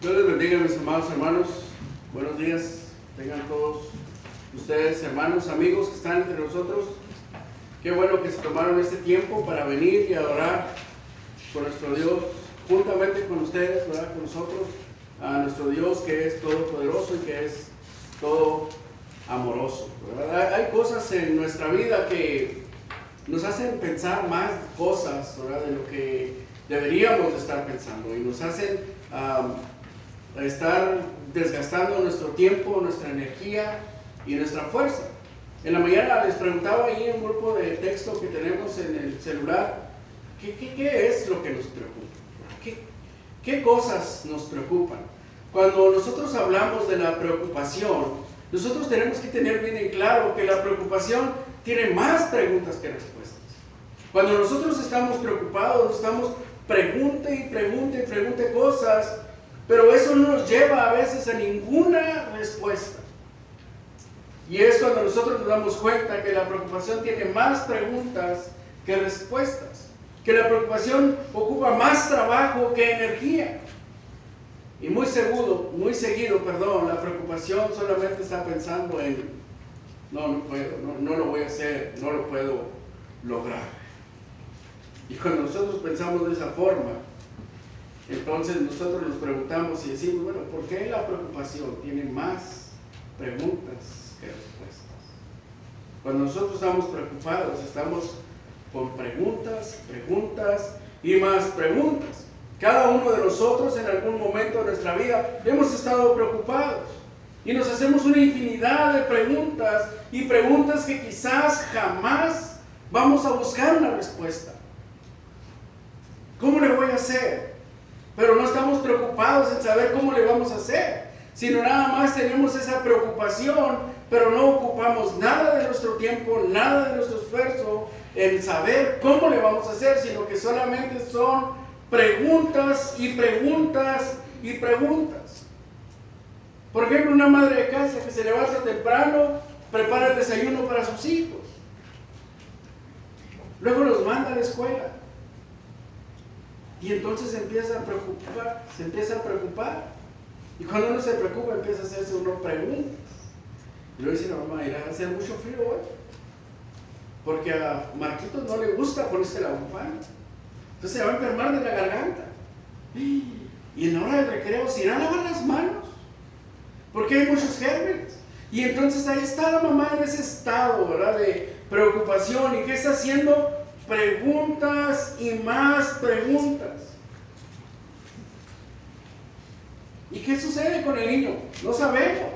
Dios les bendiga, mis amados hermanos. Buenos días. Tengan todos ustedes, hermanos, amigos que están entre nosotros. Qué bueno que se tomaron este tiempo para venir y adorar con nuestro Dios, juntamente con ustedes, ¿verdad? Con nosotros, a nuestro Dios que es todopoderoso y que es todo amoroso, ¿verdad? Hay cosas en nuestra vida que nos hacen pensar más cosas, ¿verdad?, de lo que deberíamos de estar pensando, y nos hacen estar desgastando nuestro tiempo, nuestra energía y nuestra fuerza. En la mañana les preguntaba ahí en un grupo de texto que tenemos en el celular, ¿qué es lo que nos preocupa? ¿Qué cosas nos preocupan? Cuando nosotros hablamos de la preocupación, nosotros tenemos que tener bien en claro que la preocupación tiene más preguntas que respuestas. Cuando nosotros estamos preocupados, estamos pregunte y pregunte y pregunte cosas, pero eso no nos lleva a veces a ninguna respuesta. Y es cuando nosotros nos damos cuenta que la preocupación tiene más preguntas que respuestas, que la preocupación ocupa más trabajo que energía. Y muy seguido, la preocupación solamente está pensando en no puedo, no lo voy a hacer, no lo puedo lograr. Y cuando nosotros pensamos de esa forma, entonces nosotros nos preguntamos y decimos, bueno, ¿por qué la preocupación tiene más preguntas que respuestas? Cuando nosotros estamos preocupados, estamos con preguntas y más preguntas. Cada uno de nosotros en algún momento de nuestra vida hemos estado preocupados y nos hacemos una infinidad de preguntas y preguntas que quizás jamás vamos a buscar una respuesta. ¿Cómo le voy a hacer? Pero no estamos preocupados en saber cómo le vamos a hacer, sino nada más tenemos esa preocupación, pero no ocupamos nada de nuestro tiempo, nada de nuestro esfuerzo en saber cómo le vamos a hacer, sino que solamente son preguntas y preguntas y preguntas. Por ejemplo, una madre de casa que se levanta temprano, prepara el desayuno para sus hijos, luego los manda a la escuela, y entonces se empieza a preocupar, y cuando uno se preocupa empieza a hacerse uno preguntas, y luego dice la mamá, irá a hacer mucho frío hoy, porque a Marquitos no le gusta ponerse la bufanda, entonces se va a enfermar de la garganta, y en la hora del recreo se irá a lavar las manos, porque hay muchos gérmenes. Y entonces ahí está la mamá en ese estado, ¿verdad?, de preocupación. ¿Y qué está haciendo? Preguntas y más preguntas. ¿Y qué sucede con el niño? No sabemos.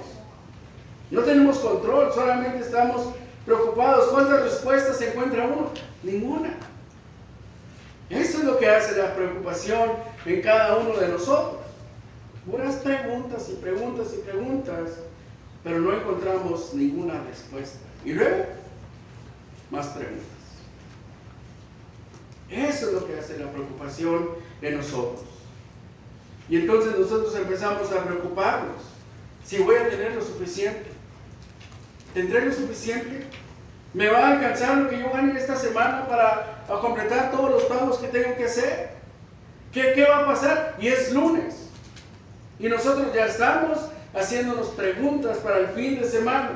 No tenemos control, solamente estamos preocupados. ¿Cuántas respuestas se encuentra uno? Ninguna. Eso es lo que hace la preocupación en cada uno de nosotros. Puras preguntas y preguntas y preguntas, pero no encontramos ninguna respuesta. Y luego, más preguntas. Eso es lo que hace la preocupación en nosotros. Y entonces nosotros empezamos a preocuparnos. Si voy a tener lo suficiente, ¿tendré lo suficiente? ¿Me va a alcanzar lo que yo gane esta semana para completar todos los pagos que tengo que hacer? ¿Qué va a pasar? Y es lunes. Y nosotros ya estamos haciéndonos preguntas para el fin de semana.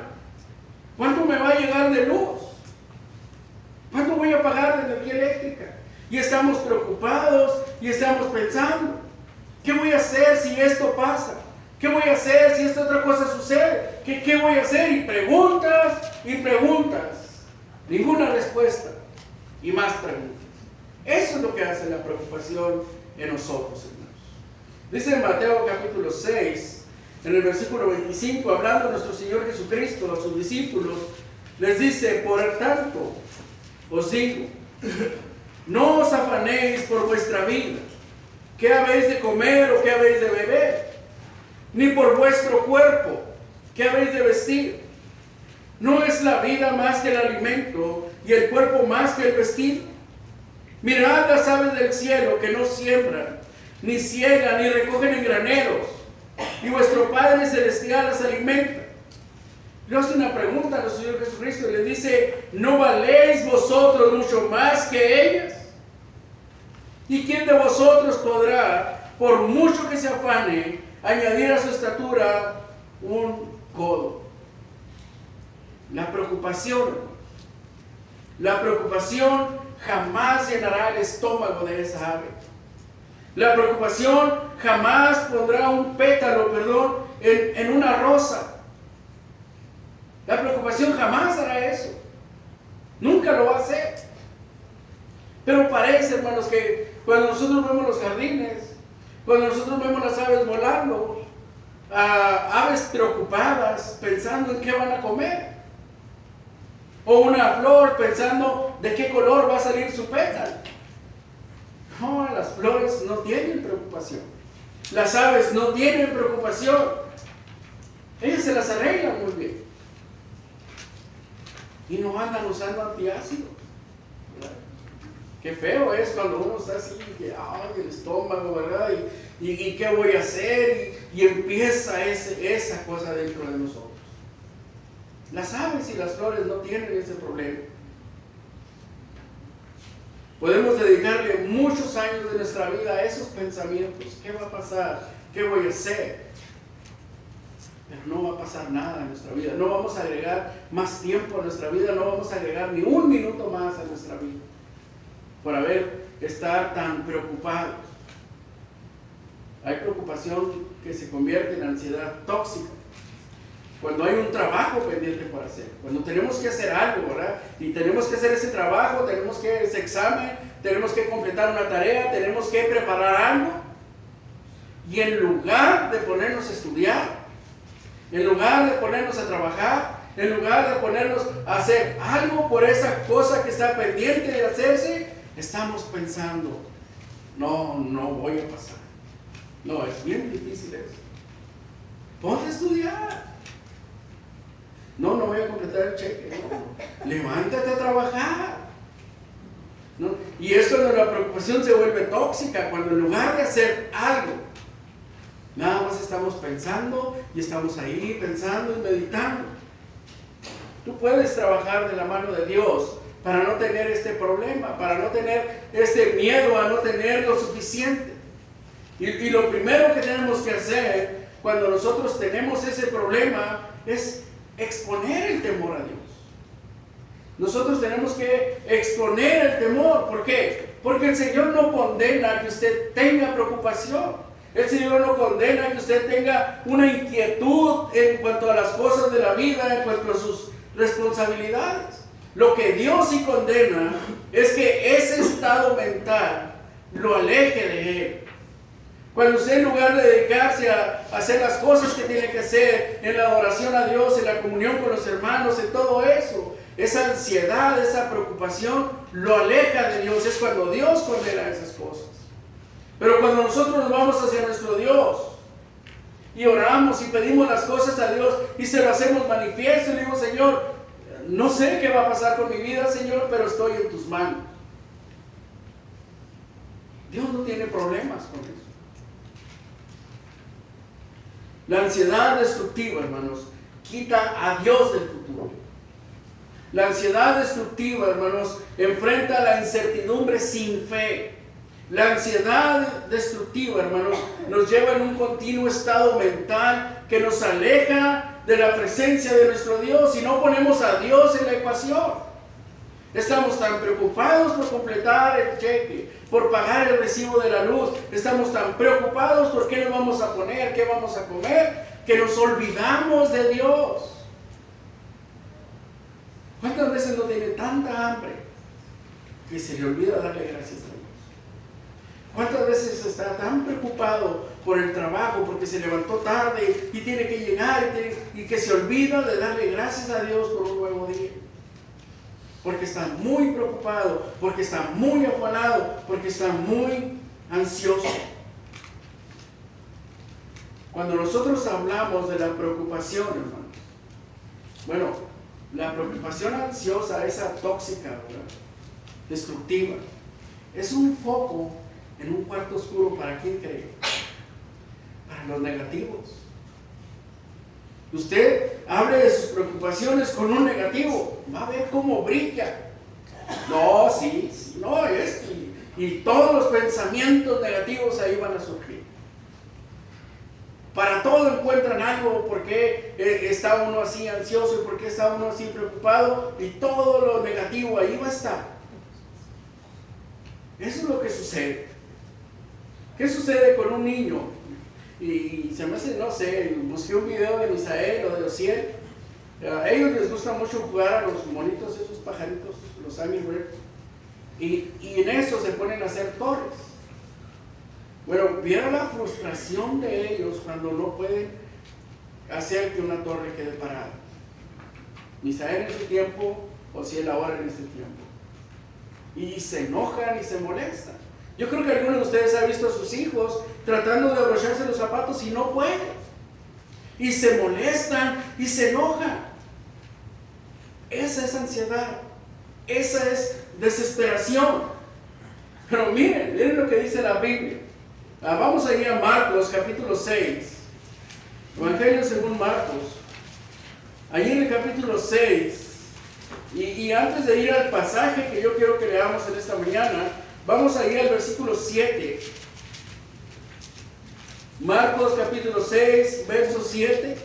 ¿Cuánto me va a llegar de luz? ¿Cuánto voy a pagar de energía eléctrica? Y estamos preocupados y estamos pensando, ¿qué voy a hacer si esto pasa? ¿Qué voy a hacer si esta otra cosa sucede? ¿Qué voy a hacer? Y preguntas y preguntas. Ninguna respuesta. Y más preguntas. Eso es lo que hace la preocupación en nosotros, hermanos. Dice en Mateo capítulo 6, en el versículo 25, hablando nuestro Señor Jesucristo a sus discípulos, les dice, por tanto, os digo, no os afanéis por vuestra vida, qué habéis de comer o qué habéis de beber, ni por vuestro cuerpo, qué habéis de vestir. ¿No es la vida más que el alimento y el cuerpo más que el vestido? Mirad las aves del cielo que no siembran, ni ciegan, ni recogen en graneros, y vuestro Padre Celestial las alimenta. Le hace una pregunta a nuestro Señor Jesucristo y le dice, ¿no valéis vosotros mucho más que ellas? ¿Y quién de vosotros podrá, por mucho que se afane, añadir a su estatura un codo. La preocupación jamás llenará el estómago de esa ave. La preocupación jamás pondrá un pétalo, en una rosa. La preocupación jamás hará eso. Nunca lo va a hacer. Pero parece, hermanos, que cuando nosotros vemos los jardines, cuando nosotros vemos las aves volando, aves preocupadas, pensando en qué van a comer, o una flor pensando de qué color va a salir su pétalo. No, las flores no tienen preocupación. Las aves no tienen preocupación. Ellas se las arreglan muy bien. Y no andan usando antiácidos. Qué feo es cuando uno está así, que el estómago, ¿verdad? Y qué voy a hacer, y empieza esa cosa dentro de nosotros. Las aves y las flores no tienen ese problema. Podemos dedicarle muchos años de nuestra vida a esos pensamientos. ¿Qué va a pasar? ¿Qué voy a hacer? Pero no va a pasar nada en nuestra vida. No vamos a agregar más tiempo a nuestra vida. No vamos a agregar ni un minuto más a nuestra vida por estar tan preocupados. Hay preocupación que se convierte en ansiedad tóxica. Cuando hay un trabajo pendiente por hacer, cuando tenemos que hacer algo, ¿verdad? Y tenemos que hacer ese trabajo, tenemos que ese examen, tenemos que completar una tarea, tenemos que preparar algo. Y en lugar de ponernos a estudiar, en lugar de ponernos a trabajar, en lugar de ponernos a hacer algo por esa cosa que está pendiente de hacerse, estamos pensando, no voy a pasar. No, es bien difícil eso. Ponte a estudiar. No voy a completar el cheque. No. Levántate a trabajar. ¿No? Y es cuando la preocupación se vuelve tóxica, cuando en lugar de hacer algo, nada más estamos pensando y estamos ahí pensando y meditando. Tú puedes trabajar de la mano de Dios para no tener este problema, para no tener este miedo a no tener lo suficiente. Y lo primero que tenemos que hacer cuando nosotros tenemos ese problema es exponer el temor a Dios. Nosotros tenemos que exponer el temor. ¿Por qué? Porque el Señor no condena que usted tenga preocupación. El Señor no condena que usted tenga una inquietud en cuanto a las cosas de la vida, en cuanto a sus responsabilidades. Lo que Dios sí condena es que ese estado mental lo aleje de Él. Cuando usted, en lugar de dedicarse a hacer las cosas que tiene que hacer, en la adoración a Dios, en la comunión con los hermanos, en todo eso, esa ansiedad, esa preocupación, lo aleja de Dios. Es cuando Dios condena esas cosas. Pero cuando nosotros nos vamos hacia nuestro Dios y oramos y pedimos las cosas a Dios y se lo hacemos manifiesto y le digo, Señor, no sé qué va a pasar con mi vida, Señor, pero estoy en tus manos. Dios no tiene problemas con eso. La ansiedad destructiva, hermanos, quita a Dios del futuro. La ansiedad destructiva, hermanos, enfrenta la incertidumbre sin fe. La ansiedad destructiva, hermanos, nos lleva en un continuo estado mental que nos aleja de la presencia de nuestro Dios y no ponemos a Dios en la ecuación. Estamos tan preocupados por completar el cheque, por pagar el recibo de la luz. Estamos tan preocupados por qué nos vamos a poner, qué vamos a comer, que nos olvidamos de Dios. ¿Cuántas veces no tiene tanta hambre que se le olvida darle gracias a Dios? ¿Cuántas veces está tan preocupado por el trabajo, porque se levantó tarde y tiene que llegar y que se olvida de darle gracias a Dios por un nuevo día? Porque está muy preocupado, porque está muy afanado, porque está muy ansioso. Cuando nosotros hablamos de la preocupación, hermanos, bueno, la preocupación ansiosa, esa tóxica, ¿verdad?, destructiva, es un foco en un cuarto oscuro. ¿Para quién cree? Para los negativos. Usted hable de sus preocupaciones con un negativo, va a ver cómo brilla. No, sí, no, y todos los pensamientos negativos ahí van a surgir. Para todo encuentran algo. ¿Por qué está uno así ansioso? ¿Y por qué está uno así preocupado? Y todo lo negativo ahí va a estar. Eso es lo que sucede. ¿Qué sucede con un niño? Y se me hace, no sé, busqué un video de Misael o de Ociel. A ellos les gusta mucho jugar a los monitos, esos pajaritos, los Angry Birds. Y en eso se ponen a hacer torres. Bueno, viera la frustración de ellos cuando no pueden hacer que una torre quede parada. Misael en su tiempo, Ociel ahora en este tiempo. Y se enojan y se molestan. Yo creo que algunos de ustedes han visto a sus hijos tratando de abrocharse los zapatos y no pueden. Y se molestan y se enojan. Esa es ansiedad. Esa es desesperación. Pero miren lo que dice la Biblia. Vamos a ir a Marcos capítulo 6. Evangelio según Marcos. Allí en el capítulo 6. Y antes de ir al pasaje que yo quiero que leamos en esta mañana, vamos a ir al versículo 7. Marcos capítulo 6, verso 7.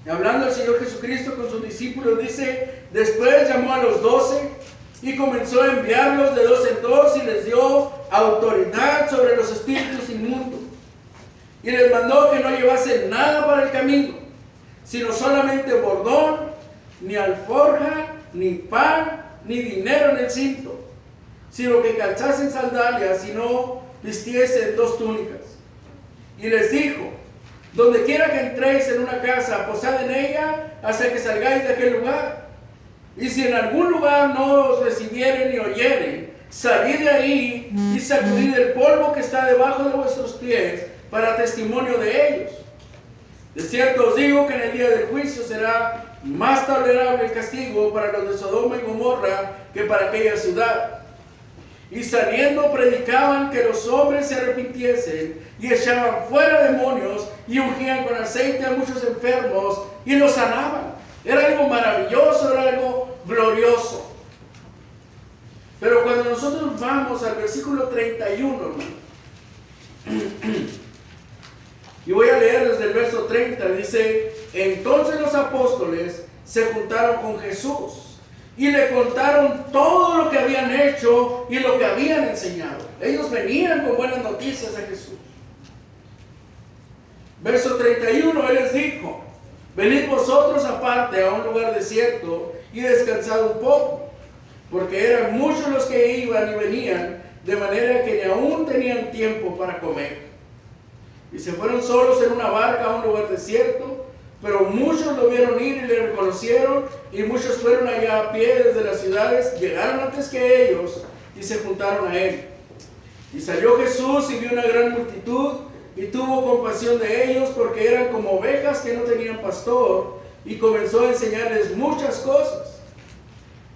Hablando el Señor Jesucristo con sus discípulos, dice: después llamó a los 12 y comenzó a enviarlos de 2 en 2 y les dio autoridad sobre los espíritus inmundos. Y les mandó que no llevasen nada para el camino, sino solamente bordón, ni alforja, ni pan, ni dinero en el cinto, sino que calzasen sandalias y no vistiesen 2 túnicas. Y les dijo: donde quiera que entréis en una casa, posad en ella hasta que salgáis de aquel lugar. Y si en algún lugar no os recibieren ni oyeren, salid de ahí y sacudid el polvo que está debajo de vuestros pies para testimonio de ellos. De cierto os digo que en el día del juicio será más tolerable el castigo para los de Sodoma y Gomorra que para aquella ciudad. Y saliendo predicaban que los hombres se arrepintiesen y echaban fuera demonios y ungían con aceite a muchos enfermos y los sanaban. Era algo maravilloso, era algo glorioso. Pero cuando nosotros vamos al versículo 31, y voy a leer desde el verso 30, dice: entonces los apóstoles se juntaron con Jesús y le contaron todo lo que habían hecho y lo que habían enseñado. Ellos venían con buenas noticias a Jesús. Verso 31, Él les dijo: venid vosotros aparte a un lugar desierto y descansad un poco, porque eran muchos los que iban y venían, de manera que ni aún tenían tiempo para comer. Y se fueron solos en una barca a un lugar desierto, pero muchos lo vieron ir y le reconocieron, y muchos fueron allá a pie desde las ciudades, llegaron antes que ellos y se juntaron a él. Y salió Jesús y vio una gran multitud y tuvo compasión de ellos, porque eran como ovejas que no tenían pastor, y comenzó a enseñarles muchas cosas.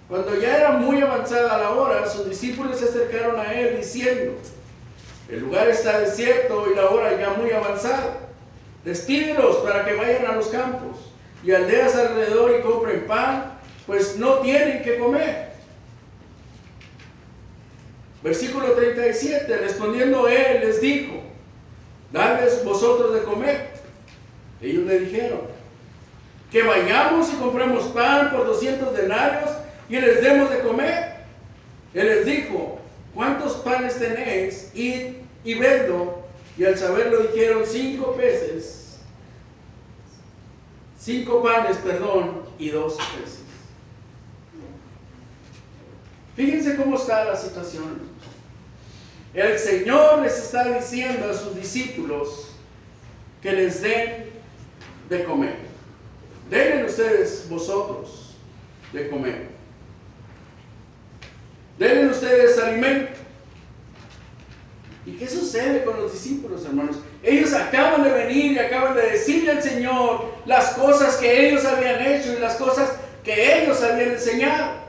Cuando ya era muy avanzada la hora, sus discípulos se acercaron a él diciendo: el lugar está desierto y la hora ya muy avanzada. Despídelos para que vayan a los campos y aldeas alrededor y compren pan, pues no tienen que comer. Versículo 37, respondiendo él les dijo: dadles vosotros de comer. Ellos le dijeron: que vayamos y compremos pan por 200 denarios y les demos de comer. Él les dijo: ¿cuántos panes tenéis? Id y vedlo. Y al saberlo dijeron: 5 peces, 5 panes, y 2 peces. Fíjense cómo está la situación. El Señor les está diciendo a sus discípulos que les den de comer. Denle ustedes vosotros de comer. Denle ustedes alimento. ¿Y qué sucede con los discípulos, hermanos? Ellos acaban de venir y acaban de decirle al Señor las cosas que ellos habían hecho y las cosas que ellos habían enseñado.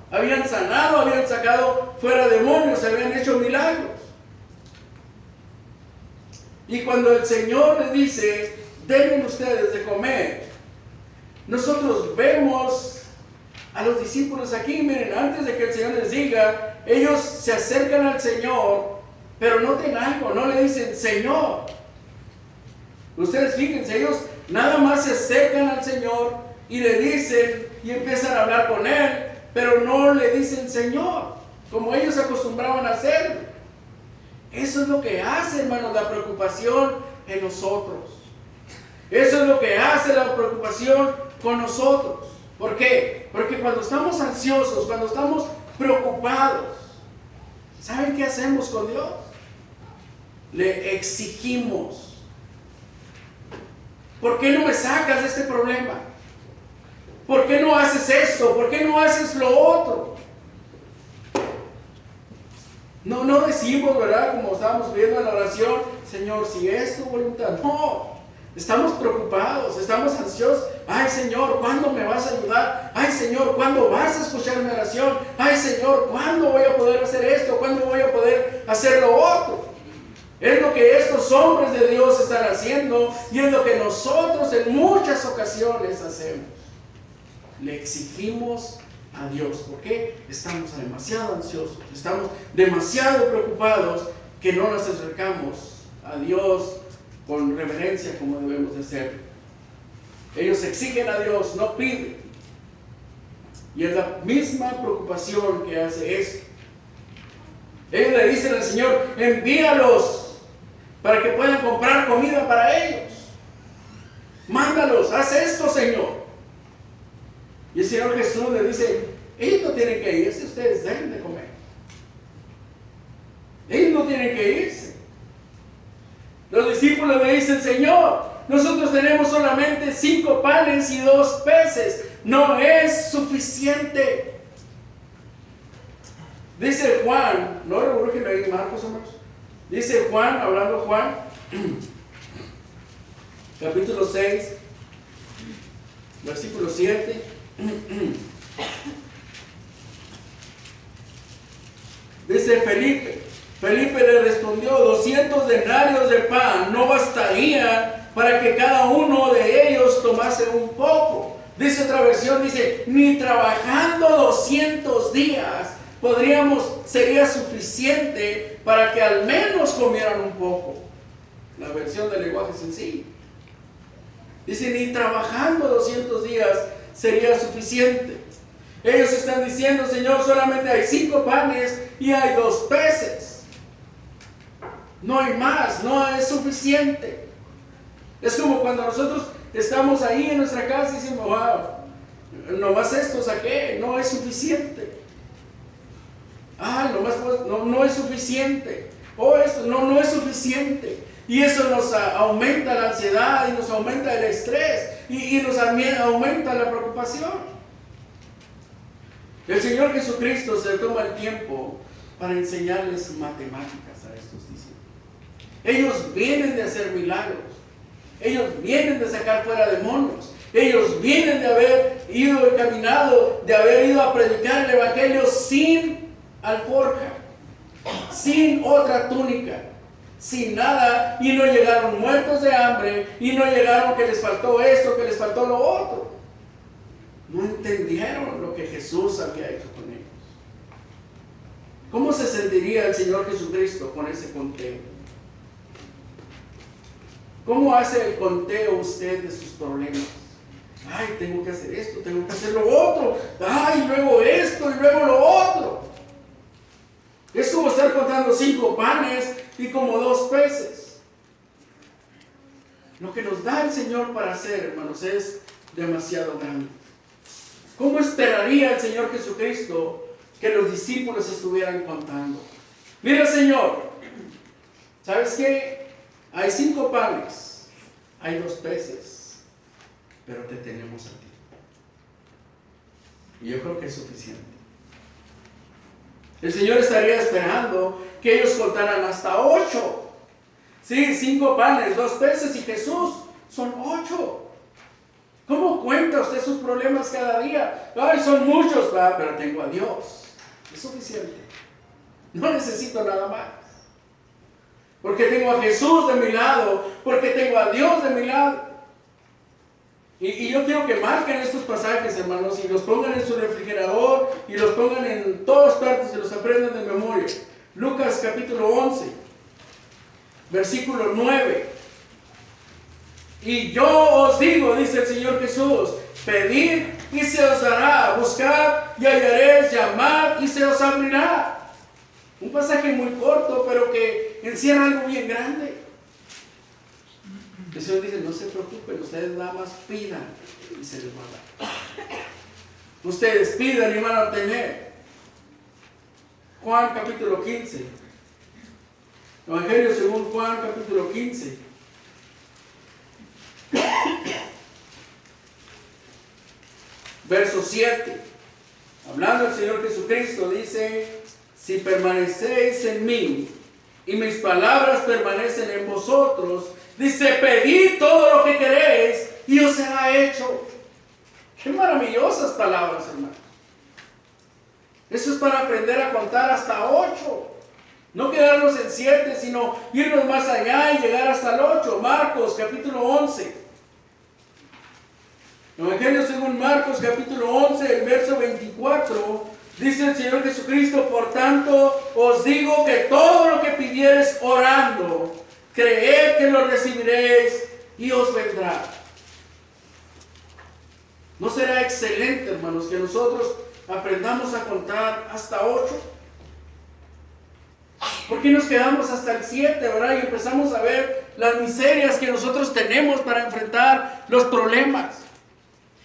Habían sanado, habían sacado fuera demonios, habían hecho milagros. Y cuando el Señor les dice: denle ustedes de comer, nosotros vemos a los discípulos aquí. Miren, antes de que el Señor les diga, ellos se acercan al Señor, pero noten algo, no le dicen Señor. Ustedes fíjense, ellos nada más se acercan al Señor y le dicen y empiezan a hablar con Él, pero no le dicen Señor, como ellos acostumbraban a hacerlo. Eso es lo que hace, hermanos, la preocupación en nosotros. Eso es lo que hace la preocupación con nosotros. ¿Por qué? Porque cuando estamos ansiosos, cuando estamos preocupados, ¿saben qué hacemos con Dios? Le exigimos. ¿Por qué no me sacas de este problema? ¿Por qué no haces esto? ¿Por qué no haces lo otro? No decimos, ¿verdad? Como estábamos viendo en la oración, Señor, si es tu voluntad. No, estamos preocupados, estamos ansiosos. Ay, Señor, ¿cuándo me vas a ayudar? Ay, Señor, ¿cuándo vas a escuchar mi oración? Ay, Señor, ¿cuándo voy a poder hacer esto? ¿Cuándo voy a poder hacer lo otro? Es lo que estos hombres de Dios están haciendo y es lo que nosotros en muchas ocasiones hacemos. Le exigimos a Dios. ¿Por qué? Estamos demasiado ansiosos, estamos demasiado preocupados que no nos acercamos a Dios con reverencia como debemos de hacerlo. Ellos exigen a Dios, no piden. Y es la misma preocupación que hace esto. Ellos le dicen al Señor, envíalos para que puedan comprar comida para ellos. Mándalos, haz esto, Señor. Y el Señor Jesús le dice, ellos no tienen que irse, ustedes deben de comer. Ellos no tienen que irse. Los discípulos le dicen, Señor, nosotros tenemos solamente 5 panes y 2 peces. No es suficiente. Dice Juan, no revuelven ahí Marcos, hermanos. Dice Juan, hablando Juan, capítulo 6, versículo 7. Dice Felipe le respondió, 200 denarios de pan no bastaría para que cada uno de ellos tomase un poco. Dice otra versión, dice, ni trabajando 200 días sería suficiente para que al menos comieran un poco. La versión del lenguaje sencillo. Dice, ni trabajando 200 días sería suficiente. Ellos están diciendo, Señor, solamente hay 5 panes y hay 2 peces. No hay más, no es suficiente. Es como cuando nosotros estamos ahí en nuestra casa y decimos, wow, nomás esto saqué, no es suficiente. No es suficiente. Esto no es suficiente. Y eso nos aumenta la ansiedad y nos aumenta el estrés y nos aumenta la preocupación. El Señor Jesucristo se toma el tiempo para enseñarles matemáticas a estos discípulos. Ellos vienen de hacer milagros. Ellos vienen de sacar fuera demonios. Ellos vienen de haber ido caminado, de haber ido a predicar el Evangelio sin alforja, sin otra túnica, sin nada, y no llegaron muertos de hambre, y no llegaron que les faltó esto, que les faltó lo otro. No entendieron lo que Jesús había hecho con ellos. ¿Cómo se sentiría el Señor Jesucristo con ese conteo? ¿Cómo hace el conteo usted de sus problemas? Ay, tengo que hacer esto, tengo que hacer lo otro. Ay, luego esto y luego lo otro. Es como estar contando 5 panes y como 2 peces. Lo que nos da el Señor para hacer, hermanos, es demasiado grande. ¿Cómo esperaría el Señor Jesucristo que los discípulos estuvieran contando? Mira, Señor, ¿sabes qué? Hay 5 panes, hay 2 peces, pero te tenemos a ti. Y yo creo que es suficiente. El Señor estaría esperando que ellos contaran hasta 8. Sí, 5 panes, 2 peces y Jesús son 8. ¿Cómo cuenta usted sus problemas cada día? Ay, son muchos, pero tengo a Dios. Es suficiente. No necesito nada más. Porque tengo a Jesús de mi lado, porque tengo a Dios de mi lado. Y yo quiero que marquen estos pasajes, hermanos, y los pongan en su refrigerador y los pongan en todas partes y los aprendan de memoria. Lucas capítulo 11, versículo 9. Y yo os digo, dice el Señor Jesús, pedid y se os dará, buscad y hallaréis, llamad y se os abrirá. Un pasaje muy corto, pero que encierra algo bien grande. El Señor dice, no se preocupen, ustedes nada más pidan y se les va a dar. Ustedes pidan y van a obtener. Juan capítulo 15. Evangelio según Juan capítulo 15. Verso 7. Hablando el Señor Jesucristo, dice, si permanecéis en mí y mis palabras permanecen en vosotros, dice, pedid todo lo que queréis y os será hecho. Qué maravillosas palabras, hermanos. Eso es para aprender a contar hasta 8. No quedarnos en 7, sino irnos más allá y llegar hasta el 8. Marcos capítulo 11. Evangelio según Marcos capítulo 11, el verso 24. Dice el Señor Jesucristo, por tanto os digo que todo lo que pidiereis orando, creed que lo recibiréis y os vendrá. ¿No será excelente, hermanos, que nosotros aprendamos a contar hasta 8? ¿Por qué nos quedamos hasta el 7, verdad? Y empezamos a ver las miserias que nosotros tenemos para enfrentar los problemas.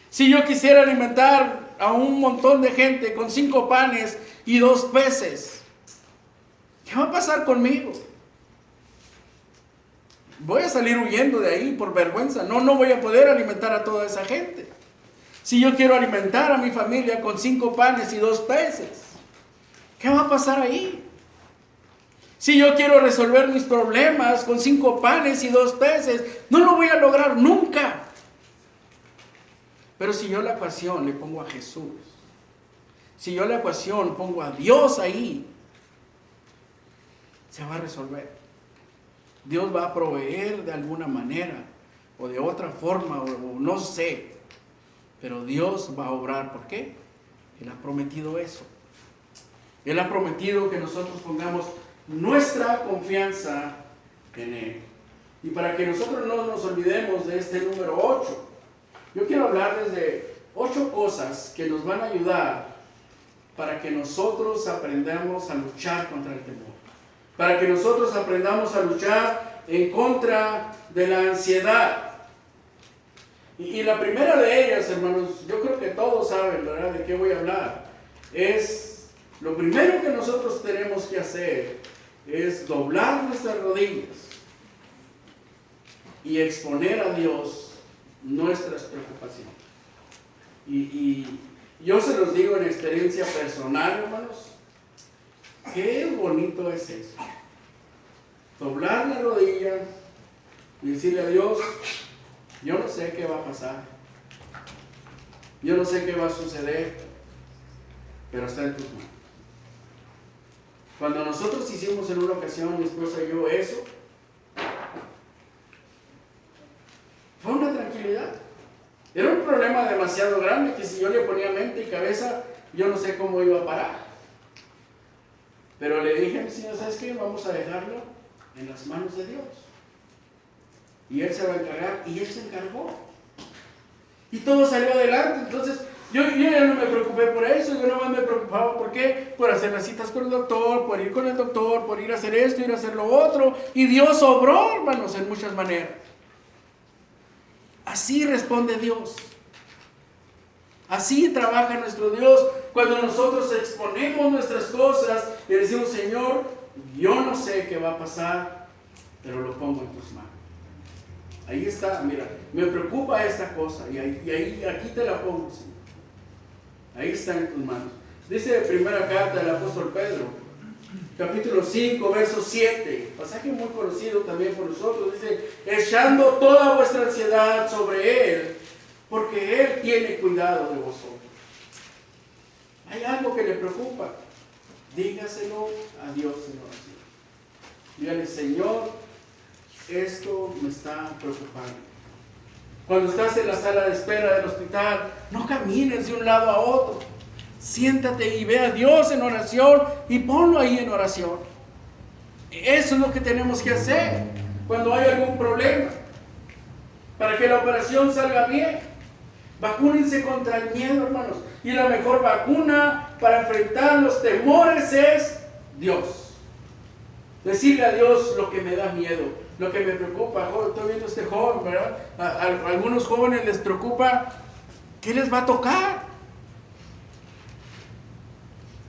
Si yo quisiera alimentar a un montón de gente con 5 panes y 2 peces, ¿qué va a pasar conmigo? Voy a salir huyendo de ahí por vergüenza. No voy a poder alimentar a toda esa gente. Si yo quiero alimentar a mi familia con 5 panes y 2 peces, ¿qué va a pasar ahí? Si yo quiero resolver mis problemas con 5 panes y 2 peces, no lo voy a lograr nunca. Pero si yo la ecuación le pongo a Jesús, si yo la ecuación pongo a Dios ahí, se va a resolver. Dios va a proveer de alguna manera o de otra forma, o no sé. Pero Dios va a obrar. ¿Por qué? Él ha prometido eso. Él ha prometido que nosotros pongamos nuestra confianza en Él. Y para que nosotros no nos olvidemos de este número 8, yo quiero hablarles de 8 cosas que nos van a ayudar para que nosotros aprendamos a luchar contra el temor. Para que nosotros aprendamos a luchar en contra de la ansiedad. Y la primera de ellas, hermanos, yo creo que todos saben, ¿verdad?, de qué voy a hablar. Lo primero que nosotros tenemos que hacer es doblar nuestras rodillas y exponer a Dios nuestras preocupaciones. Y yo se los digo en experiencia personal, hermanos, qué bonito es eso. Doblar la rodilla y decirle a Dios, yo no sé qué va a pasar, yo no sé qué va a suceder, pero está en tus manos. Cuando nosotros hicimos en una ocasión, mi esposa y yo, eso, fue una tranquilidad. Era un problema demasiado grande que si yo le ponía mente y cabeza, yo no sé cómo iba a parar. Pero le dije a mi Señor, ¿sabes qué? Vamos a dejarlo en las manos de Dios. Y Él se va a encargar, y Él se encargó. Y todo salió adelante. Entonces, yo ya no me preocupé por eso, yo no me preocupaba ¿por qué? Por hacer las citas con el doctor, por ir con el doctor, por ir a hacer esto, ir a hacer lo otro. Y Dios obró, hermanos, en muchas maneras. Así responde Dios. Así trabaja nuestro Dios cuando nosotros exponemos nuestras cosas y decimos, Señor, yo no sé qué va a pasar, pero lo pongo en tus manos. Ahí está, mira, me preocupa esta cosa y aquí te la pongo, Señor. Ahí está en tus manos. Dice primera carta del apóstol Pedro, capítulo 5, verso 7, pasaje muy conocido también por nosotros. Dice, echando toda vuestra ansiedad sobre Él, porque Él tiene cuidado de vosotros. Hay algo que le preocupa, dígaselo a Dios en oración. Dígale, Señor, esto me está preocupando. Cuando estás en la sala de espera del hospital, no camines de un lado a otro. Siéntate y ve a Dios en oración y ponlo ahí en oración. Eso es lo que tenemos que hacer cuando hay algún problema. para que la operación salga bien. Vacúnense contra el miedo, hermanos. Y la mejor vacuna para enfrentar los temores es Dios. Decirle a Dios lo que me da miedo, lo que me preocupa. Estoy viendo a este joven, ¿verdad? A algunos jóvenes les preocupa qué les va a tocar,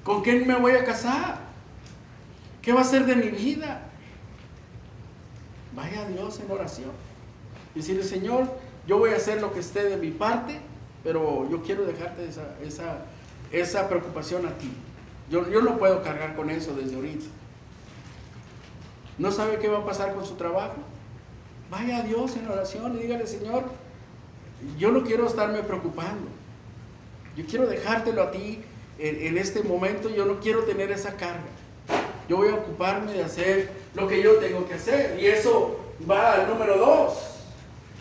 con quién me voy a casar, qué va a ser de mi vida. Vaya a Dios en oración. Y decirle, Señor, yo voy a hacer lo que esté de mi parte, pero yo quiero dejarte esa preocupación a ti. Yo no puedo cargar con eso desde ahorita. ¿No sabe qué va a pasar con su trabajo? Vaya a Dios en oración y dígale, Señor, yo no quiero estarme preocupando. Yo quiero dejártelo a ti en este momento. Yo no quiero tener esa carga. Yo voy a ocuparme de hacer lo que yo tengo que hacer. Y eso va al número 2,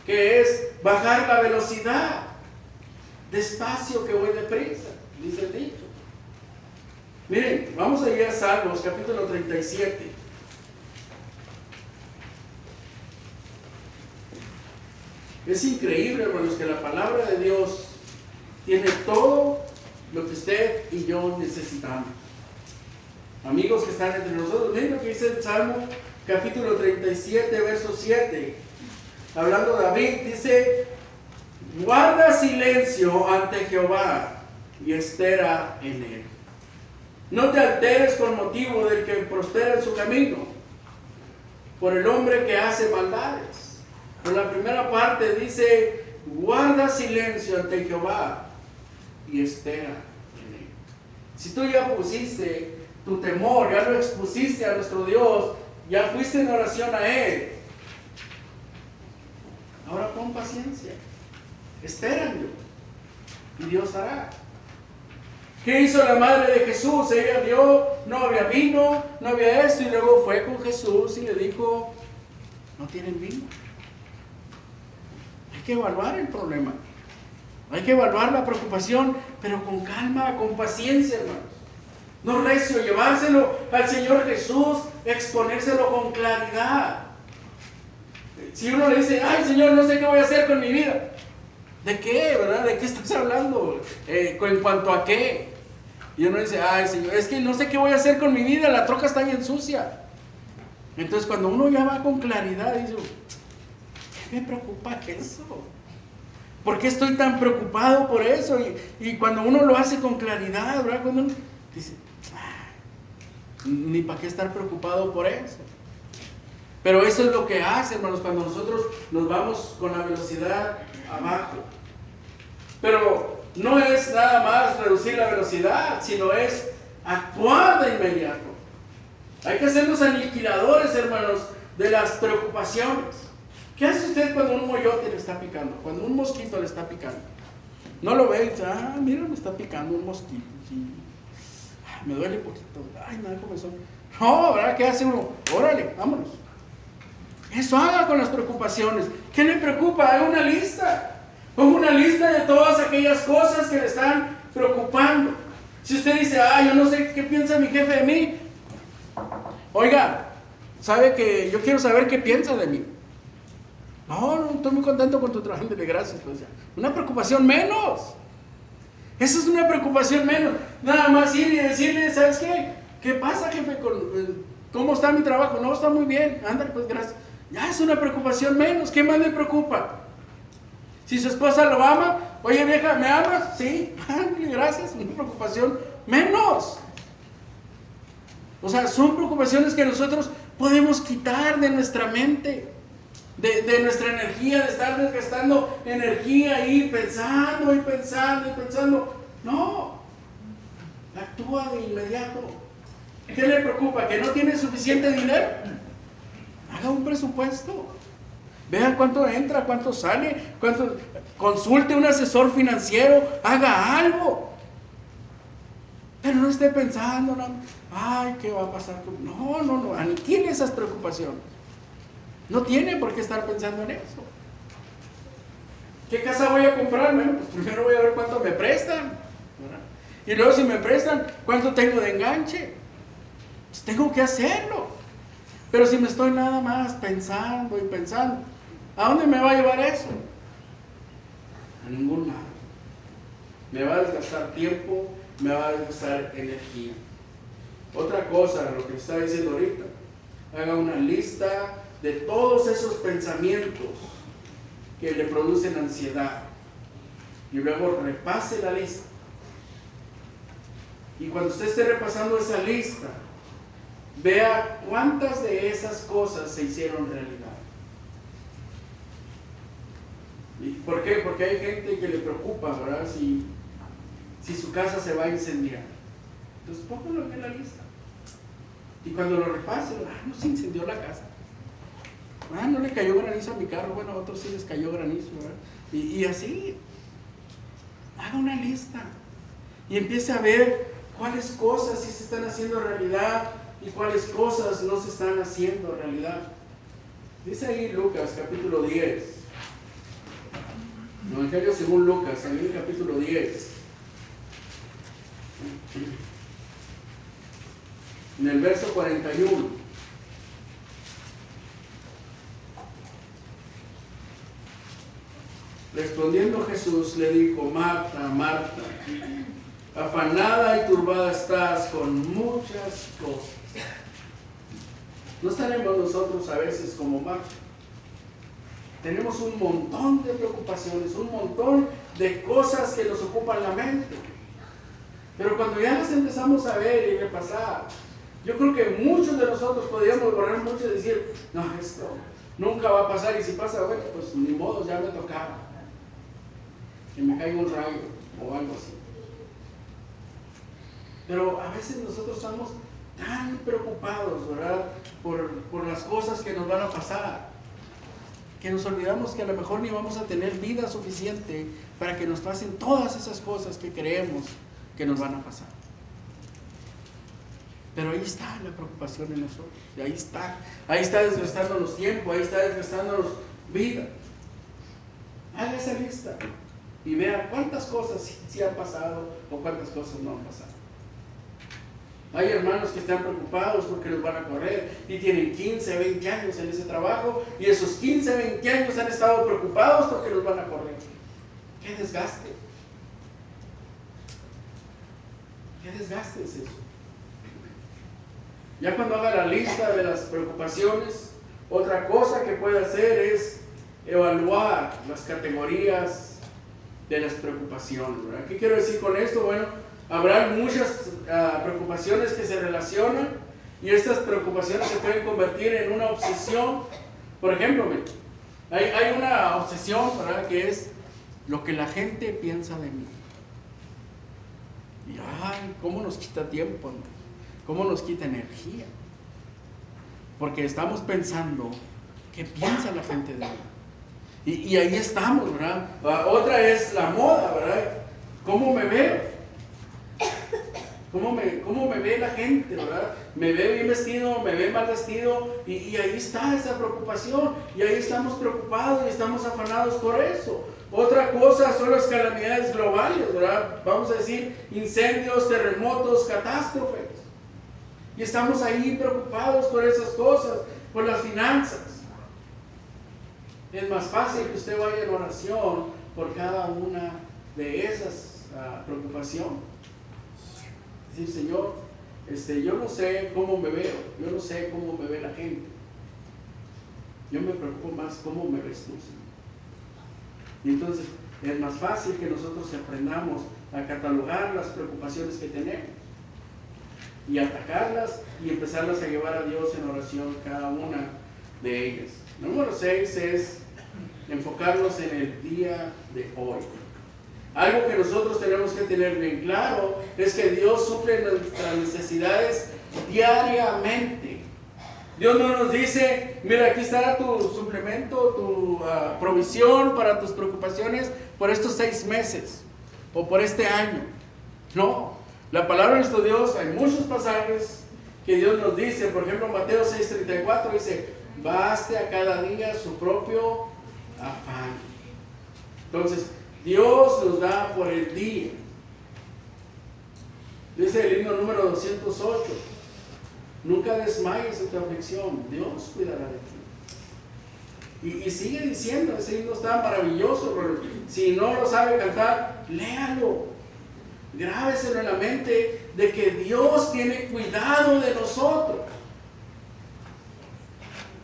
que es bajar la velocidad. Despacio que voy deprisa, dice el dicho. Miren, vamos a ir a Salmos, capítulo 37. Es increíble, hermanos, que la palabra de Dios tiene todo lo que usted y yo necesitamos. Amigos que están entre nosotros, miren lo que dice el Salmo, capítulo 37, verso 7. Hablando de David, dice: guarda silencio ante Jehová y espera en él. No te alteres con motivo del que prospera en su camino, por el hombre que hace maldades. Por la primera parte dice: guarda silencio ante Jehová y espera en él. Si tú ya pusiste tu temor, ya lo expusiste a nuestro Dios, ya fuiste en oración a Él, ahora pon paciencia, espéralo y Dios hará. ¿Qué hizo la madre de Jesús? Ella vio, no había vino, no había esto, y luego fue con Jesús y le dijo: no tienen vino. Hay que evaluar el problema, hay que evaluar la preocupación, pero con calma, con paciencia, hermanos. No recio, llevárselo al Señor Jesús, exponérselo con claridad. Si uno le dice: ay, Señor, no sé qué voy a hacer con mi vida. ¿De qué, verdad? ¿De qué estás hablando? ¿En cuanto a qué? Y uno dice: ay, Señor, es que no sé qué voy a hacer con mi vida, la troca está bien sucia. Entonces, cuando uno ya va con claridad, dice: ¿qué me preocupa eso? ¿Por qué estoy tan preocupado por eso? Y cuando uno lo hace con claridad, ¿verdad? Cuando uno dice: ni para qué estar preocupado por eso. Pero eso es lo que hace, hermanos, cuando nosotros nos vamos con la velocidad abajo. Pero no es nada más reducir la velocidad, sino es actuar de inmediato. Hay que ser los aniquiladores, hermanos, de las preocupaciones. ¿Qué hace usted cuando un moyote le está picando? Cuando un mosquito le está picando. No lo ve y dice: ah, mira, me está picando un mosquito. Sí. Me duele un poquito. Ay, me da comezón. No, ¿verdad? ¿Qué hace uno? Órale, vámonos. Eso haga con las preocupaciones. ¿Qué le preocupa? Haga una lista. Ponga una lista de todas aquellas cosas que le están preocupando. Si usted dice: ah, yo no sé qué piensa mi jefe de mí. Oiga, ¿sabe que yo quiero saber qué piensa de mí? No, estoy muy contento con tu trabajo. Dile gracias. Pues, una preocupación menos. Esa es una preocupación menos. Nada más ir y decirle: ¿sabes qué? ¿Qué pasa, jefe? ¿Cómo está mi trabajo? No, está muy bien. Ándale, pues gracias. Ya es una preocupación menos. ¿Qué más le preocupa? Si su esposa lo ama: oye, vieja, ¿me amas? Sí. Ándale, gracias. Una preocupación menos. O sea, son preocupaciones que nosotros podemos quitar de nuestra mente. De nuestra energía, de estar desgastando energía ahí pensando y pensando y pensando. No, actúa de inmediato. ¿Qué le preocupa? ¿Que no tiene suficiente dinero? Haga un presupuesto. Vea cuánto entra, cuánto sale, consulte un asesor financiero, haga algo. Pero no esté pensando: no, ay, ¿qué va a pasar? No, aniquile esas preocupaciones. No tiene por qué estar pensando en eso. ¿Qué casa voy a comprar? Bueno, pues primero voy a ver cuánto me prestan, ¿verdad? Y luego, si me prestan, ¿cuánto tengo de enganche? Pues tengo que hacerlo. Pero si me estoy nada más pensando y pensando, ¿A dónde me va a llevar eso? A ningún lado. Me va a desgastar tiempo, me va a desgastar energía. Otra cosa, lo que está diciendo ahorita, haga una lista de todos esos pensamientos que le producen ansiedad y luego repase la lista. Y cuando usted esté repasando esa lista, vea cuántas de esas cosas se hicieron realidad. ¿Y por qué? Porque hay gente que le preocupa, ¿verdad? Si su casa se va a incendiar. Entonces póngalo en la lista. Y cuando lo repase, no se incendió la casa. No le cayó granizo a mi carro. Bueno, a otros sí les cayó granizo, ¿verdad? Y así, haga una lista. Y empiece a ver cuáles cosas sí se están haciendo realidad y cuáles cosas no se están haciendo realidad. Dice ahí Lucas capítulo 10. Evangelio según Lucas, en el capítulo 10. En el verso 41. Respondiendo Jesús le dijo: Marta, Marta, afanada y turbada estás con muchas cosas. ¿No estaremos nosotros a veces como Marta? Tenemos un montón de preocupaciones, un montón de cosas que nos ocupan la mente. Pero cuando ya las empezamos a ver y repasar, yo creo que muchos de nosotros podríamos borrar mucho y decir: no, esto nunca va a pasar, y si pasa, bueno, pues ni modo, ya me tocaba. Que me caiga un rayo o algo así. Pero a veces nosotros estamos tan preocupados, ¿verdad? Por las cosas que nos van a pasar, que nos olvidamos que a lo mejor ni vamos a tener vida suficiente para que nos pasen todas esas cosas que creemos que nos van a pasar. Pero ahí está la preocupación en nosotros, y ahí está desgastándonos tiempo, ahí está desgastándonos vida. Haga esa lista y vea cuántas cosas sí han pasado o cuántas cosas no han pasado. Hay hermanos que están preocupados porque los van a correr y tienen 15, 20 años en ese trabajo, y esos 15, 20 años han estado preocupados porque los van a correr. ¡Qué desgaste! ¿Qué desgaste es eso? Ya cuando haga la lista de las preocupaciones, otra cosa que puede hacer es evaluar las categorías de las preocupaciones, ¿verdad? ¿Qué quiero decir con esto? Bueno, habrá muchas preocupaciones que se relacionan, y estas preocupaciones se pueden convertir en una obsesión. Por ejemplo, hay una obsesión, ¿verdad?, que es lo que la gente piensa de mí. Y cómo nos quita tiempo, ¿no? Cómo nos quita energía, porque estamos pensando qué piensa la gente de mí. Y ahí estamos, ¿verdad? Otra es la moda, ¿verdad? ¿Cómo me veo? ¿Cómo me ve la gente, verdad? ¿Me ve bien vestido? ¿Me ve mal vestido? Y ahí está esa preocupación, y ahí estamos preocupados y estamos afanados por eso. Otra cosa son las calamidades globales, ¿verdad? Vamos a decir incendios, terremotos, catástrofes. Y estamos ahí preocupados por esas cosas, por las finanzas. Es más fácil que usted vaya en oración por cada una de esas preocupaciones. Decir: Señor, yo no sé cómo me veo, yo no sé cómo me ve la gente. Yo me preocupo más cómo me ves tú, Señor. Y entonces es más fácil que nosotros aprendamos a catalogar las preocupaciones que tenemos y atacarlas y empezarlas a llevar a Dios en oración, cada una de ellas. Número 6 es enfocarnos en el día de hoy. Algo que nosotros tenemos que tener bien claro es que Dios suple nuestras necesidades diariamente. Dios no nos dice: mira, aquí está tu suplemento, tu provisión para tus preocupaciones por estos 6 meses o por este año. No, la palabra de nuestro Dios, hay muchos pasajes que Dios nos dice. Por ejemplo, Mateo 6:34 dice: baste a cada día su propio afán. Entonces, Dios nos da por el día. Dice el himno número 208: nunca desmayes en tu aflicción, Dios cuidará de ti. Y sigue diciendo, ese himno está maravilloso, pero si no lo sabe cantar, léalo. Grábeselo en la mente de que Dios tiene cuidado de nosotros.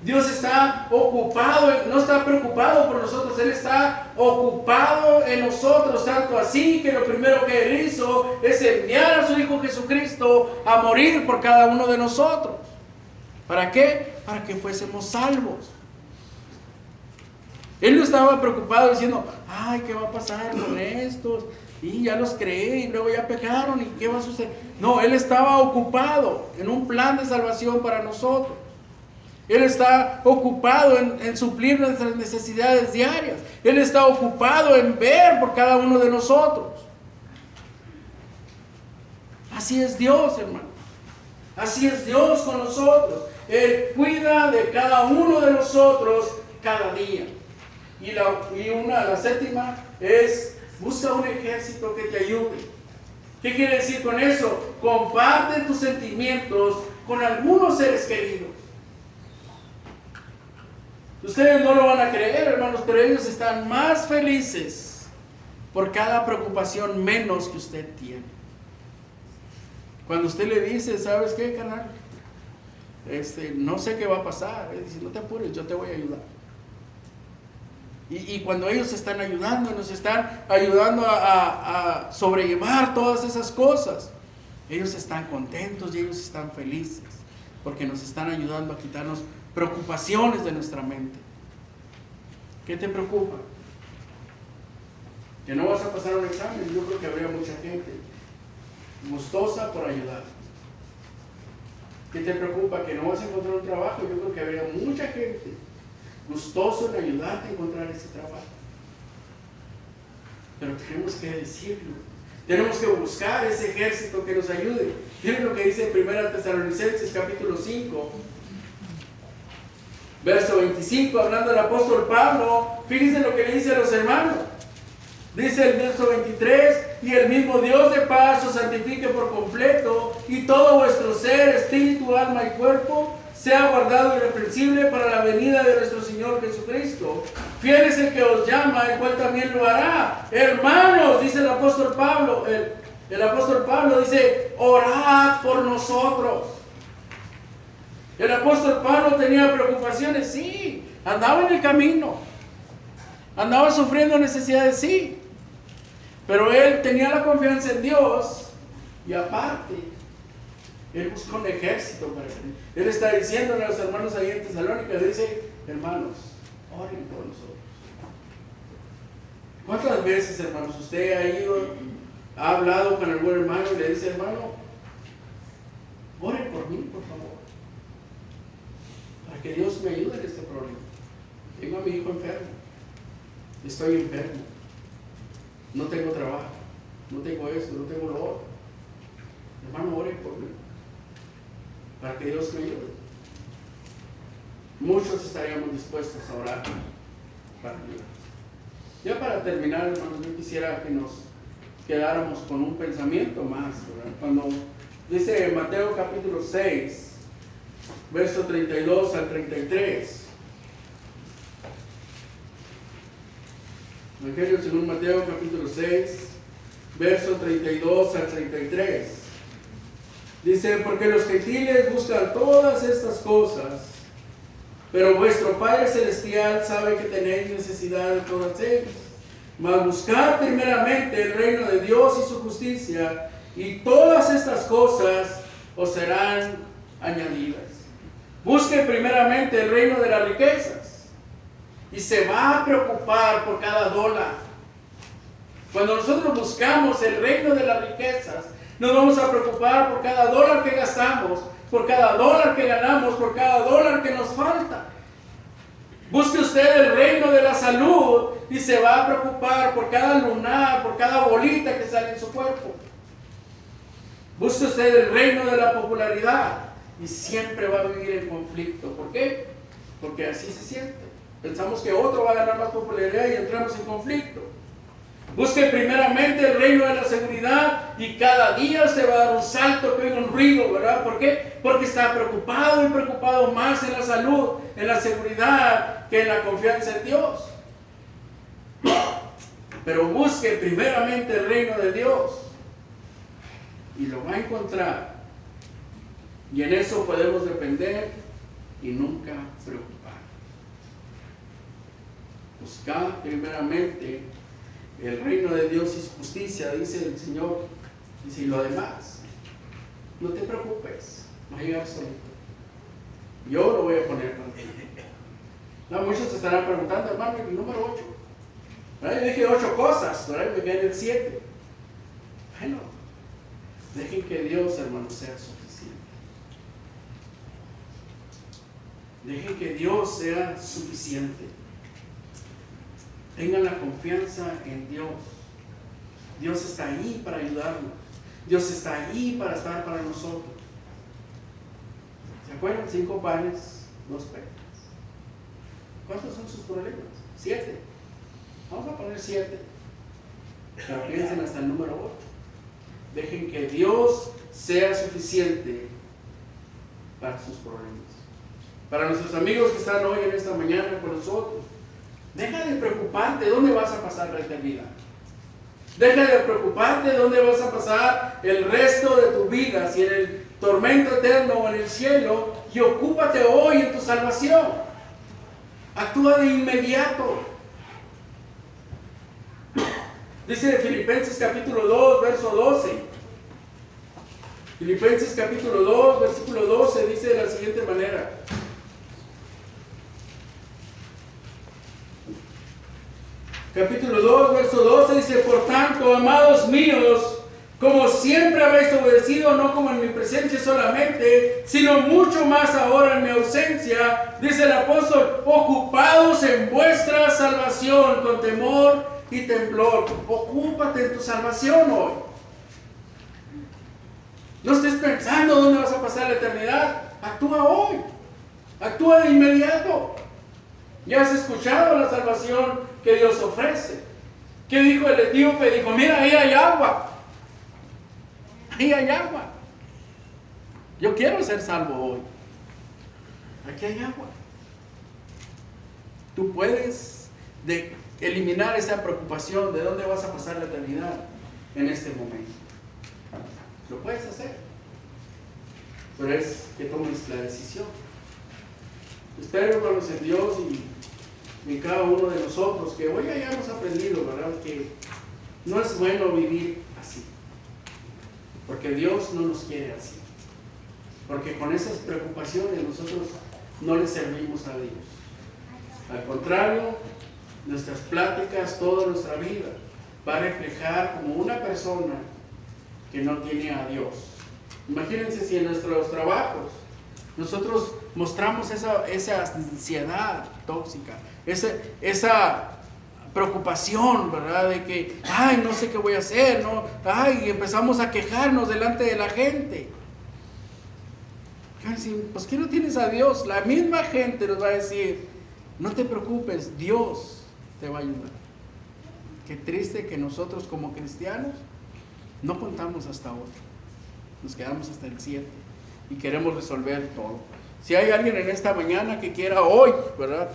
Dios está ocupado, no está preocupado por nosotros, Él está ocupado en nosotros, tanto así que lo primero que Él hizo es enviar a su Hijo Jesucristo a morir por cada uno de nosotros. ¿Para qué? Para que fuésemos salvos. Él no estaba preocupado diciendo, ay, ¿qué va a pasar con estos? Y ya los creé y luego ya pecaron y ¿qué va a suceder? No, Él estaba ocupado en un plan de salvación para nosotros. Él está ocupado en suplir nuestras necesidades diarias. Él está ocupado en ver por cada uno de nosotros. Así es Dios, hermano. Así es Dios con nosotros. Él cuida de cada uno de nosotros cada día. Y la séptima es, busca un ejército que te ayude. ¿Qué quiere decir con eso? Comparte tus sentimientos con algunos seres queridos. Ustedes no lo van a creer, hermanos, pero ellos están más felices por cada preocupación menos que usted tiene. Cuando usted le dice, ¿sabes qué, carnal? No sé qué va a pasar. Él dice, no te apures, yo te voy a ayudar. Y cuando ellos están ayudando, nos están ayudando a sobrellevar todas esas cosas, ellos están contentos y ellos están felices, porque nos están ayudando a quitarnos preocupaciones de nuestra mente. ¿Qué te preocupa? Que no vas a pasar un examen. Yo creo que habría mucha gente gustosa por ayudar. ¿Qué te preocupa? Que no vas a encontrar un trabajo. Yo creo que habría mucha gente gustoso en ayudarte a encontrar ese trabajo. Pero tenemos que decirlo. Tenemos que buscar ese ejército que nos ayude. Miren lo que dice en 1 Tesalonicenses capítulo 5. Verso 25, hablando del apóstol Pablo, fíjense lo que le dice a los hermanos. Dice el verso 23, y el mismo Dios de paz os santifique por completo, y todo vuestro ser, espíritu, alma y cuerpo, sea guardado irreprensible para la venida de nuestro Señor Jesucristo. Fiel es el que os llama, el cual también lo hará. Hermanos, dice el apóstol Pablo, el apóstol Pablo dice, orad por nosotros. El apóstol Pablo tenía preocupaciones, sí, andaba en el camino, andaba sufriendo necesidades, sí, pero él tenía la confianza en Dios y aparte, él buscó un ejército para él. Él está diciéndole a los hermanos ahí en Tesalónica, le dice, hermanos, oren por nosotros. ¿Cuántas veces, hermanos, usted ha ido, ha hablado con algún hermano y le dice, hermano, oren por mí, por favor? Para que Dios me ayude en este problema. Tengo a mi hijo enfermo. Estoy enfermo. No tengo trabajo. No tengo esto, no tengo lo otro. Hermano, ore por mí. Para que Dios me ayude. Muchos estaríamos dispuestos a orar para ayudar. Ya para terminar, hermanos, yo quisiera que nos quedáramos con un pensamiento más, ¿verdad? Cuando dice Mateo capítulo 6, verso 32 al 33. Evangelio según Mateo capítulo 6, verso 32 al 33. Dice, porque los gentiles buscan todas estas cosas, pero vuestro Padre Celestial sabe que tenéis necesidad de todas ellas. Mas buscad primeramente el reino de Dios y su justicia, y todas estas cosas os serán añadidas. Busque primeramente el reino de las riquezas y se va a preocupar por cada dólar. Cuando nosotros buscamos el reino de las riquezas, nos vamos a preocupar por cada dólar que gastamos, por cada dólar que ganamos, por cada dólar que nos falta. Busque usted el reino de la salud y se va a preocupar por cada lunar, por cada bolita que sale en su cuerpo. Busque usted el reino de la popularidad y siempre va a vivir en conflicto. ¿Por qué? Porque así se siente. Pensamos que otro va a ganar más popularidad y entramos en conflicto. Busque primeramente el reino de la seguridad y cada día se va a dar un salto, que un ruido, ¿verdad? ¿Por qué? Porque está preocupado y preocupado más en la salud, en la seguridad, que en la confianza en Dios. Pero busque primeramente el reino de Dios y lo va a encontrar. Y en eso podemos depender y nunca preocupar. Buscar primeramente el reino de Dios y su justicia, dice el Señor. Dice, y lo demás, no te preocupes, va a llegar solito. Yo lo voy a poner contigo. No, muchos se estarán preguntando, hermano, el número 8. Yo dije 8 cosas, ahora me quedé en el 7. Bueno, dejen que Dios, hermano, sea suficiente. Dejen que Dios sea suficiente. Tengan la confianza en Dios. Dios está ahí para ayudarnos. Dios está ahí para estar para nosotros. ¿Se acuerdan? 5 panes, 2 peces. ¿Cuántos son sus problemas? 7. Vamos a poner 7. Pero piensen hasta el número 8. Dejen que Dios sea suficiente para sus problemas. Para nuestros amigos que están hoy en esta mañana con nosotros, deja de preocuparte dónde vas a pasar la eternidad. Deja de preocuparte dónde vas a pasar el resto de tu vida, si en el tormento eterno o en el cielo, y ocúpate hoy en tu salvación. Actúa de inmediato. Dice Filipenses capítulo 2, verso 12. Filipenses capítulo 2, versículo 12 dice de la siguiente manera. Capítulo 2, verso 12 dice, por tanto, amados míos, como siempre habéis obedecido, no como en mi presencia solamente, sino mucho más ahora en mi ausencia, dice el apóstol, ocupados en vuestra salvación con temor y temblor. Ocúpate en tu salvación hoy. No estés pensando dónde vas a pasar la eternidad. Actúa hoy. Actúa de inmediato. Ya has escuchado la salvación que Dios ofrece. ¿Qué dijo el etíope? Dijo, mira, ahí hay agua. Ahí hay agua. Yo quiero ser salvo hoy. Aquí hay agua. Tú puedes eliminar esa preocupación de dónde vas a pasar la eternidad en este momento. Lo puedes hacer. Pero es que tomes la decisión. Espero, hermanos, en Dios y en cada uno de nosotros, que hoy hayamos aprendido, ¿verdad?, que no es bueno vivir así. Porque Dios no nos quiere así. Porque con esas preocupaciones nosotros no le servimos a Dios. Al contrario, nuestras pláticas, toda nuestra vida, va a reflejar como una persona que no tiene a Dios. Imagínense si en nuestros trabajos nosotros mostramos esa ansiedad tóxica, esa preocupación, ¿verdad? De que, ay, no sé qué voy a hacer, ¿no? Ay, y empezamos a quejarnos delante de la gente. Pues, ¿qué no tienes a Dios? La misma gente nos va a decir, no te preocupes, Dios te va a ayudar. Qué triste que nosotros como cristianos no contamos hasta 8. Nos quedamos hasta el 7 y queremos resolver todo. Si hay alguien en esta mañana que quiera hoy, ¿verdad?,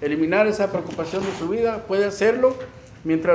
eliminar esa preocupación de su vida, puede hacerlo mientras